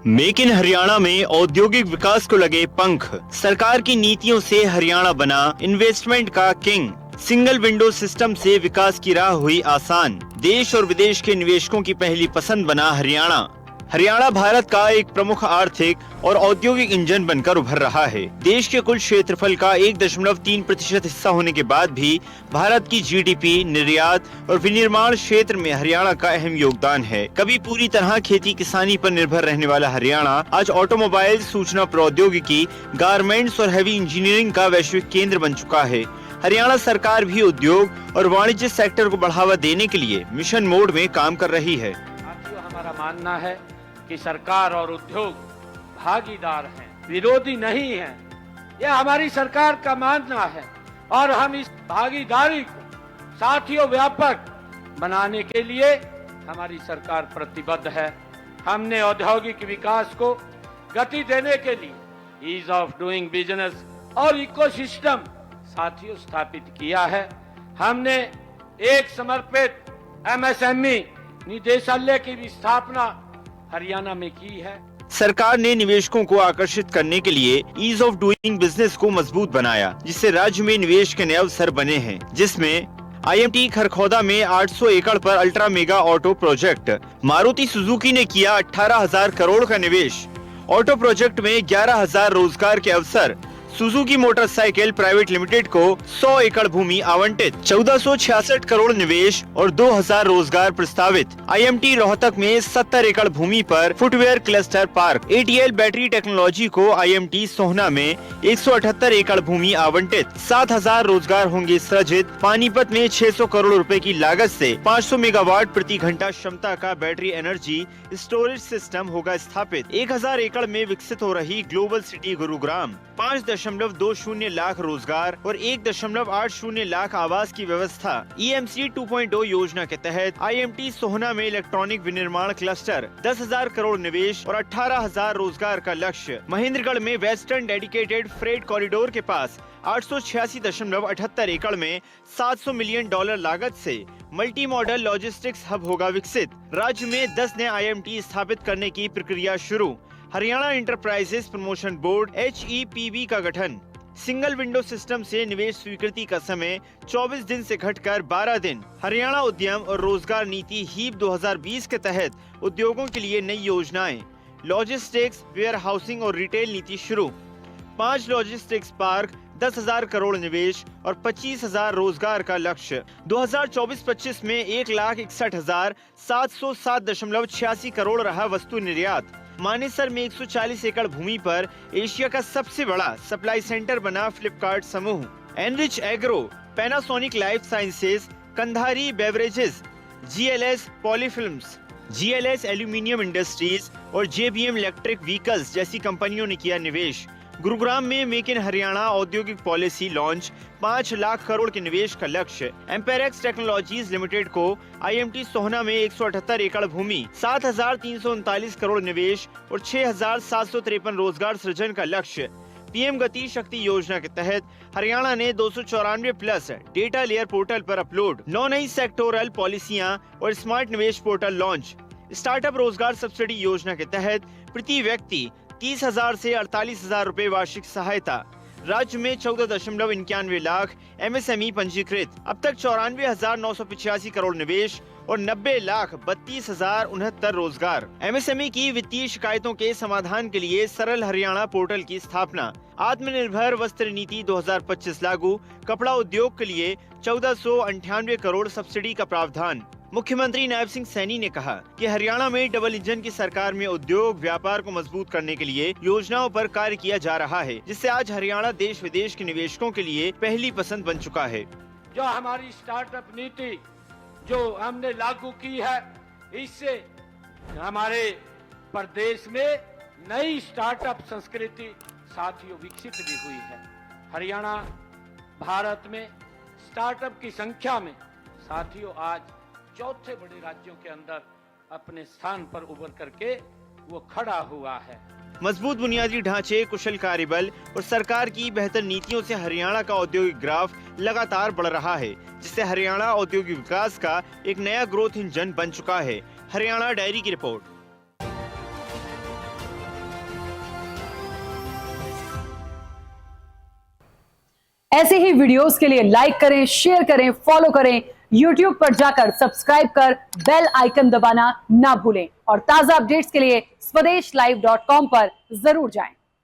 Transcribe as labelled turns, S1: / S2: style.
S1: Make in Haryana में औद्योगिक विकास को लगे पंख। सरकार की नीतियों से हरियाणा बना इन्वेस्टमेंट का किंग। सिंगल विंडो सिस्टम से विकास की राह हुई आसान। देश और विदेश के निवेशकों की पहली पसंद बना हरियाणा। हरियाणा भारत का एक प्रमुख आर्थिक और औद्योगिक इंजन बनकर उभर रहा है। देश के कुल क्षेत्रफल का 1.3% हिस्सा होने के बाद भी भारत की जीडीपी, निर्यात और विनिर्माण क्षेत्र में हरियाणा का अहम योगदान है। कभी पूरी तरह खेती किसानी पर निर्भर रहने वाला हरियाणा आज ऑटोमोबाइल, सूचना प्रौद्योगिकी, गारमेंट्स और हैवी इंजीनियरिंग का वैश्विक केंद्र बन चुका है। हरियाणा सरकार भी उद्योग और वाणिज्य सेक्टर को बढ़ावा देने के लिए मिशन मोड में काम कर रही है।
S2: हमारा मानना है कि सरकार और उद्योग भागीदार हैं, विरोधी नहीं हैं। यह हमारी सरकार का मानना है और हम इस भागीदारी को साथियों व्यापक बनाने के लिए हमारी सरकार प्रतिबद्ध है। हमने औद्योगिक विकास को गति देने के लिए ईज ऑफ डूइंग बिजनेस और इकोसिस्टम साथियों स्थापित किया है। हमने एक समर्पित एमएसएमई निदेशालय की भी स्थापना हरियाणा में की है।
S1: सरकार ने निवेशकों को आकर्षित करने के लिए ईज ऑफ डूइंग बिजनेस को मजबूत बनाया, जिससे राज्य में निवेश के नए अवसर बने हैं, जिसमें आईएमटी खरखौदा में 800 एकड़ पर ultra mega auto project, Maruti Suzuki ने किया 18,000 करोड़ का निवेश। ऑटो प्रोजेक्ट में 11,000 रोजगार के अवसर। सुजुकी मोटरसाइकिल प्राइवेट लिमिटेड को 100 एकड़ भूमि आवंटित, 1466 करोड़ निवेश और 2,000 रोजगार प्रस्तावित। आईएमटी रोहतक में 70 एकड़ भूमि पर footwear cluster park. ATL battery technology को आईएमटी सोहना में 178 एकड़ भूमि आवंटित, 7,000 रोजगार होंगे सृजित। पानीपत में 600 करोड़ रुपए की लागत से 500 मेगावाट प्रति घंटा क्षमता का बैटरी एनर्जी स्टोरेज सिस्टम होगा स्थापित। 1,000 एकड़ में विकसित हो रही ग्लोबल सिटी गुरुग्राम, 5.20 लाख रोजगार और 1.80 लाख आवास की व्यवस्था। EMC 2.0 योजना के तहत आईएमटी सोहना में इलेक्ट्रॉनिक विनिर्माण क्लस्टर, 10,000 करोड़ निवेश और 18,000 रोजगार का लक्ष्य। महेंद्रगढ़ में वेस्टर्न डेडिकेटेड फ्रेट कॉरिडोर के पास 886.78 एकड़ में $700 मिलियन लागत से मल्टी मॉडल लॉजिस्टिक्स हब होगा विकसित। राज्य में 10 नए आईएमटी स्थापित करने की प्रक्रिया शुरू। Haryana enterprises promotion board HEPB का गठन। सिंगल विंडो सिस्टम से निवेश स्वीकृति का समय 24 दिन से घटकर 12 दिन। हरियाणा उद्यम और रोजगार नीति HEEP 2020 के तहत उद्योगों के लिए नई योजनाएं। लॉजिस्टिक्स, वेयर हाउसिंग और रिटेल नीति शुरू। 5 लॉजिस्टिक्स पार्क, 10,000 करोड़ निवेश और 25,000 रोजगार का लक्ष्य। 2024-25 में 1,61,707.86 करोड़ रहा वस्तु निर्यात। मानेसर में 140 एकड़ भूमि पर एशिया का सबसे बड़ा सप्लाई सेंटर बना फ्लिपकार्ट समूह। Enrich Agro, Panasonic Life Sciences, Kandhari Beverages, GLS Polyfilms, GLS Aluminium Industries और JBM इलेक्ट्रिक व्हीकल्स जैसी कंपनियों ने किया निवेश। गुरुग्राम में मेक इन हरियाणा औद्योगिक पॉलिसी लॉन्च, 5 लाख करोड़ के निवेश का लक्ष्य। एम्पेरेक्स टेक्नोलॉजीज लिमिटेड को आईएमटी सोहना में 178 एकड़ भूमि, 7,339 करोड़ निवेश और 6,753 रोजगार सृजन का लक्ष्य। पीएम गति शक्ति योजना के तहत हरियाणा ने 294 प्लस डेटा लेयर पोर्टल पर अपलोड। 9 नई सेक्टोरल पॉलिसियां और स्मार्ट निवेश पोर्टल लॉन्च। स्टार्टअप रोजगार सब्सिडी योजना के तहत प्रति व्यक्ति 30,000 से 48,000 रुपए वार्षिक सहायता। राज्य में 14.91 लाख MSME पंजीकृत। अब तक 94,985 करोड़ निवेश और 90,32,069 रोजगार। MSME की वित्तीय शिकायतों के समाधान के लिए सरल हरियाणा पोर्टल की स्थापना। आत्मनिर्भर वस्त्र नीति 2025 लागू। कपड़ा उद्योग के लिए 1498 करोड़ सब्सिडी का प्रावधान। मुख्यमंत्री नायब सिंह सैनी ने कहा कि हरियाणा में डबल इंजन की सरकार में उद्योग व्यापार को मजबूत करने के लिए योजनाओं पर कार्य किया जा रहा है, जिससे आज हरियाणा देश विदेश के निवेशकों के लिए पहली पसंद बन चुका है।
S2: जो हमारी स्टार्टअप नीति जो हमने लागू की है, इससे हमारे प्रदेश में नई स्टार्टअप संस्कृति साथियों विकसित भी हुई है। हरियाणा भारत में स्टार्टअप की संख्या में साथियों आज चौथे बड़े राज्यों के अंदर अपने स्थान पर उभर करके वो खड़ा हुआ है।
S1: मजबूत बुनियादी ढांचे, कुशल कार्यबल और सरकार की बेहतर नीतियों से हरियाणा का औद्योगिक ग्राफ लगातार बढ़ रहा है, जिससे हरियाणा औद्योगिक विकास का एक नया ग्रोथ इंजन बन चुका है। हरियाणा डायरी की रिपोर्ट।
S3: ऐसे ही वीडियोस के लिए लाइक करें, शेयर करें, फॉलो करें। YouTube पर जाकर सब्सक्राइब कर बेल आइकन दबाना ना भूलें और ताजा अपडेट्स के लिए स्वदेशलाइव.com पर जरूर जाएं।